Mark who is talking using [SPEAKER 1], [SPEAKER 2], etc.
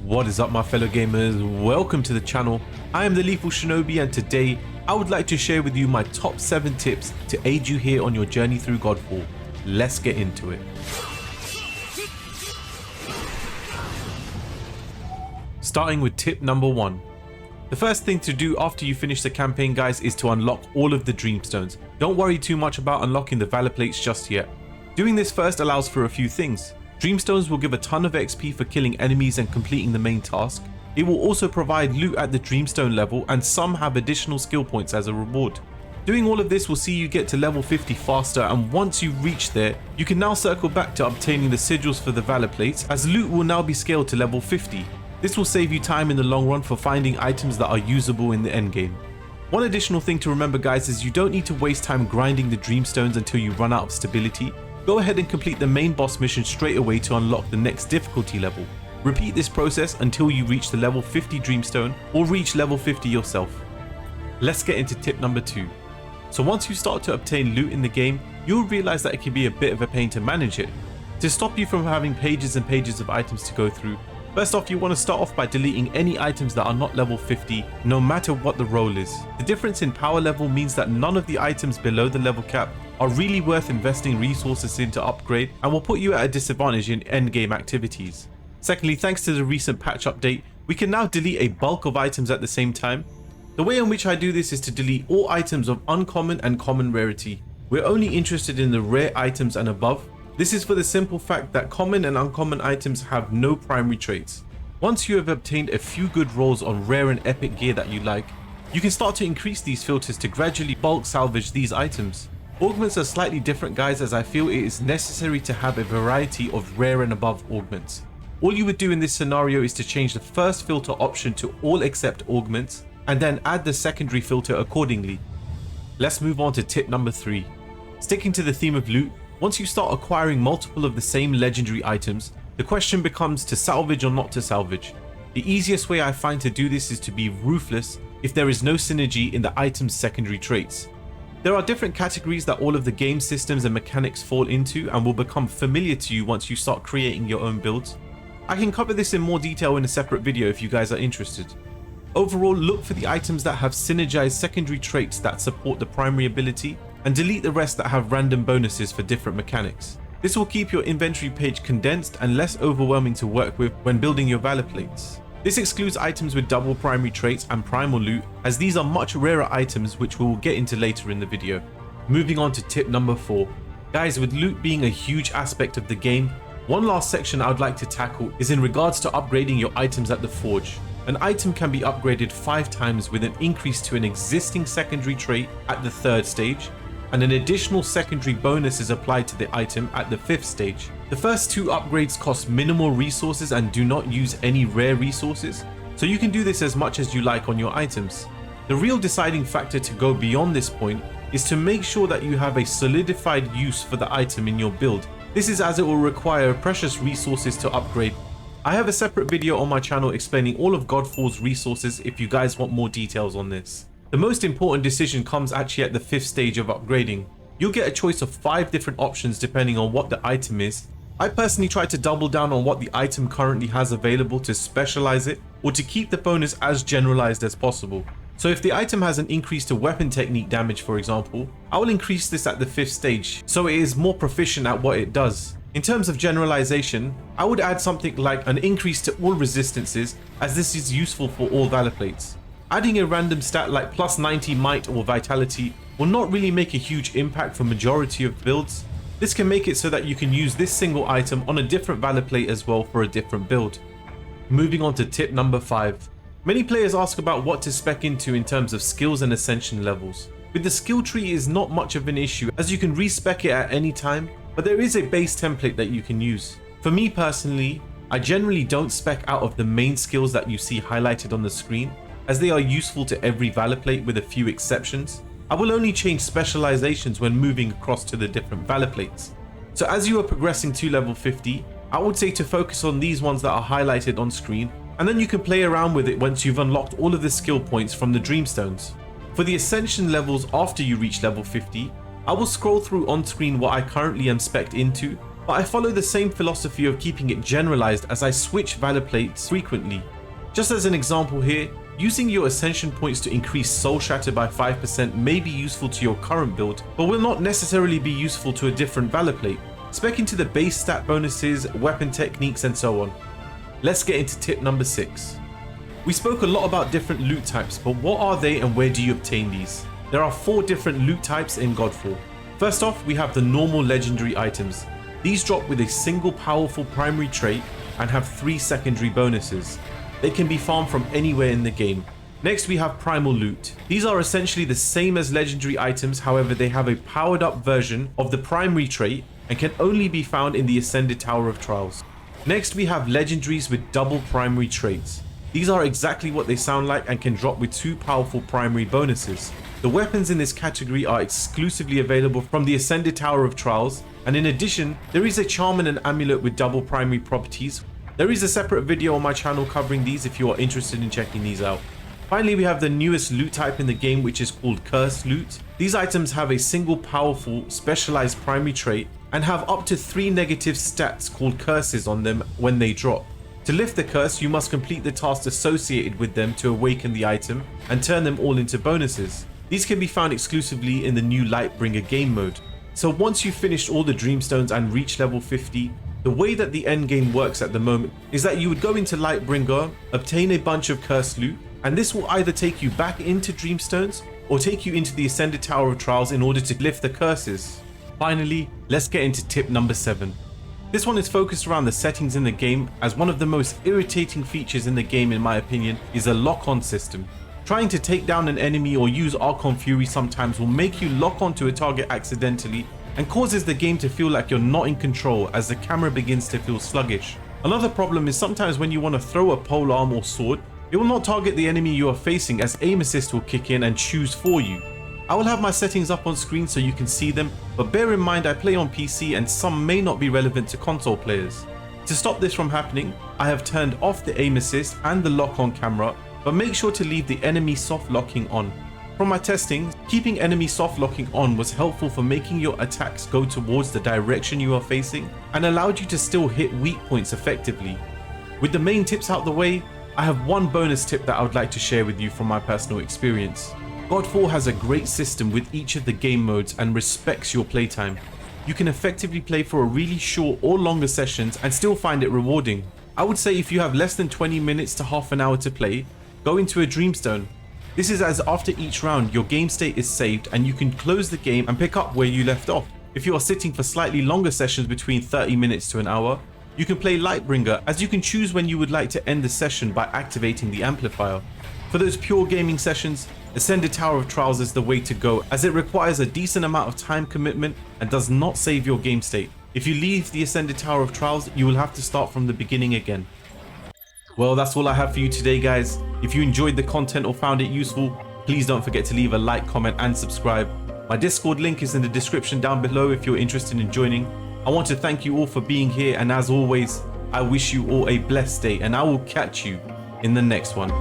[SPEAKER 1] What is up, my fellow gamers? Welcome to the channel. I am the Lethal Shinobi, and today I would like to share with you my top 7 tips to aid you here on your journey through GodFall. Let's get into it. Starting with tip number 1. The first thing to do after you finish the campaign, guys, is to unlock all of the Dreamstones. Don't worry too much about unlocking the Valor Plates just yet. Doing this first allows for a few things. Dreamstones will give a ton of XP for killing enemies and completing the main task. It will also provide loot at the Dreamstone level, and some have additional skill points as a reward. Doing all of this will see you get to level 50 faster, and once you reach there, you can now circle back to obtaining the sigils for the Valor Plates, as loot will now be scaled to level 50. This will save you time in the long run for finding items that are usable in the endgame. One additional thing to remember, guys, is you don't need to waste time grinding the Dreamstones until you run out of stability. Go ahead and complete the main boss mission straight away to unlock the next difficulty level. Repeat this process until you reach the level 50 Dreamstone or reach level 50 yourself. Let's get into tip number 2. So once you start to obtain loot in the game, you'll realize that it can be a bit of a pain to manage it. To stop you from having pages and pages of items to go through, first off, you want to start off by deleting any items that are not level 50, no matter what the role is. The difference in power level means that none of the items below the level cap are really worth investing resources in to upgrade, and will put you at a disadvantage in endgame activities. Secondly, thanks to the recent patch update, we can now delete a bulk of items at the same time. The way in which I do this is to delete all items of uncommon and common rarity. We're only interested in the rare items and above. This is for the simple fact that common and uncommon items have no primary traits. Once you have obtained a few good rolls on rare and epic gear that you like, you can start to increase these filters to gradually bulk salvage these items. Augments are slightly different, guys, as I feel it is necessary to have a variety of rare and above augments. All you would do in this scenario is to change the first filter option to all except augments, and then add the secondary filter accordingly. Let's move on to tip number 3. Sticking to the theme of loot, once you start acquiring multiple of the same legendary items, the question becomes to salvage or not to salvage. The easiest way I find to do this is to be ruthless if there is no synergy in the item's secondary traits. There are different categories that all of the game systems and mechanics fall into and will become familiar to you once you start creating your own builds. I can cover this in more detail in a separate video if you guys are interested. Overall, look for the items that have synergized secondary traits that support the primary ability, and delete the rest that have random bonuses for different mechanics. This will keep your inventory page condensed and less overwhelming to work with when building your Valor Plates. This excludes items with double primary traits and primal loot, as these are much rarer items which we will get into later in the video. Moving on to tip number 4. Guys, with loot being a huge aspect of the game, one last section I would like to tackle is in regards to upgrading your items at the forge. An item can be upgraded 5 times with an increase to an existing secondary trait at the 3rd stage, and an additional secondary bonus is applied to the item at the 5th stage. The first 2 upgrades cost minimal resources and do not use any rare resources, so you can do this as much as you like on your items. The real deciding factor to go beyond this point is to make sure that you have a solidified use for the item in your build. This is as it will require precious resources to upgrade. I have a separate video on my channel explaining all of GodFall's resources if you guys want more details on this. The most important decision comes actually at the 5th stage of upgrading. You'll get a choice of 5 different options depending on what the item is. I personally try to double down on what the item currently has available to specialize it, or to keep the bonus as generalized as possible. So if the item has an increase to weapon technique damage, for example, I will increase this at the 5th stage so it is more proficient at what it does. In terms of generalization, I would add something like an increase to all resistances, as this is useful for all Valor Plates. Adding a random stat like plus 90 might or vitality will not really make a huge impact for majority of builds. This can make it so that you can use this single item on a different Valor Plate as well for a different build. Moving on to tip number 5. Many players ask about what to spec into in terms of skills and ascension levels. With the skill tree is not much of an issue, as you can respec it at any time, but there is a base template that you can use. For me personally, I generally don't spec out of the main skills that you see highlighted on the screen, as they are useful to every Valor Plate with a few exceptions. I will only change specializations when moving across to the different Valor Plates. So as you are progressing to level 50, I would say to focus on these ones that are highlighted on screen, and then you can play around with it once you've unlocked all of the skill points from the Dreamstones. For the ascension levels after you reach level 50, I will scroll through on screen what I currently am spec'd into, but I follow the same philosophy of keeping it generalized as I switch valor plates frequently. Just as an example here, using your ascension points to increase soul shatter by 5% may be useful to your current build, but will not necessarily be useful to a different valor plate. Spec into the base stat bonuses, weapon techniques, and so on. Let's get into tip number 6. We spoke a lot about different loot types, but what are they and where do you obtain these? There are 4 different loot types in GodFall. First off, we have the normal legendary items. These drop with a single powerful primary trait and have 3 secondary bonuses. They can be farmed from anywhere in the game. Next, we have primal loot. These are essentially the same as legendary items, however they have a powered up version of the primary trait and can only be found in the Ascended Tower of Trials. Next, we have legendaries with double primary traits. These are exactly what they sound like and can drop with 2 powerful primary bonuses. The weapons in this category are exclusively available from the Ascended Tower of Trials, and in addition, there is a charm and an amulet with double primary properties. There is a separate video on my channel covering these if you are interested in checking these out. Finally, we have the newest loot type in the game, which is called Cursed Loot. These items have a single powerful specialized primary trait and have up to 3 negative stats called curses on them when they drop. To lift the curse, you must complete the tasks associated with them to awaken the item and turn them all into bonuses. These can be found exclusively in the new Lightbringer game mode. So once you've finished all the Dreamstones and reach level 50, the way that the end game works at the moment is that you would go into Lightbringer, obtain a bunch of cursed loot, and this will either take you back into Dreamstones or take you into the Ascended Tower of Trials in order to lift the curses. Finally, let's get into tip number 7. This one is focused around the settings in the game, as one of the most irritating features in the game in my opinion is a lock-on system. Trying to take down an enemy or use Archon Fury sometimes will make you lock onto a target accidentally and causes the game to feel like you're not in control as the camera begins to feel sluggish. Another problem is sometimes when you want to throw a polearm or sword, it will not target the enemy you are facing as aim assist will kick in and choose for you. I will have my settings up on screen so you can see them, but bear in mind I play on PC and some may not be relevant to console players. To stop this from happening, I have turned off the aim assist and the lock on camera, but make sure to leave the enemy soft locking on. From my testing, keeping enemy soft locking on was helpful for making your attacks go towards the direction you are facing and allowed you to still hit weak points effectively. With the main tips out the way, I have one bonus tip that I would like to share with you from my personal experience. GodFall has a great system with each of the game modes and respects your playtime. You can effectively play for a really short or longer sessions and still find it rewarding. I would say if you have less than 20 minutes to half an hour to play, go into a Dreamstone. This is as after each round your game state is saved and you can close the game and pick up where you left off. If you are sitting for slightly longer sessions between 30 minutes to an hour, you can play Lightbringer, as you can choose when you would like to end the session by activating the amplifier. For those pure gaming sessions, Ascended Tower of Trials is the way to go, as it requires a decent amount of time commitment and does not save your game state. If you leave the Ascended Tower of Trials, you will have to start from the beginning again. Well, that's all I have for you today, guys. If you enjoyed the content or found it useful, please don't forget to leave a like, comment and subscribe. My Discord link is in the description down below if you're interested in joining. I want to thank you all for being here, and as always, I wish you all a blessed day and I will catch you in the next one.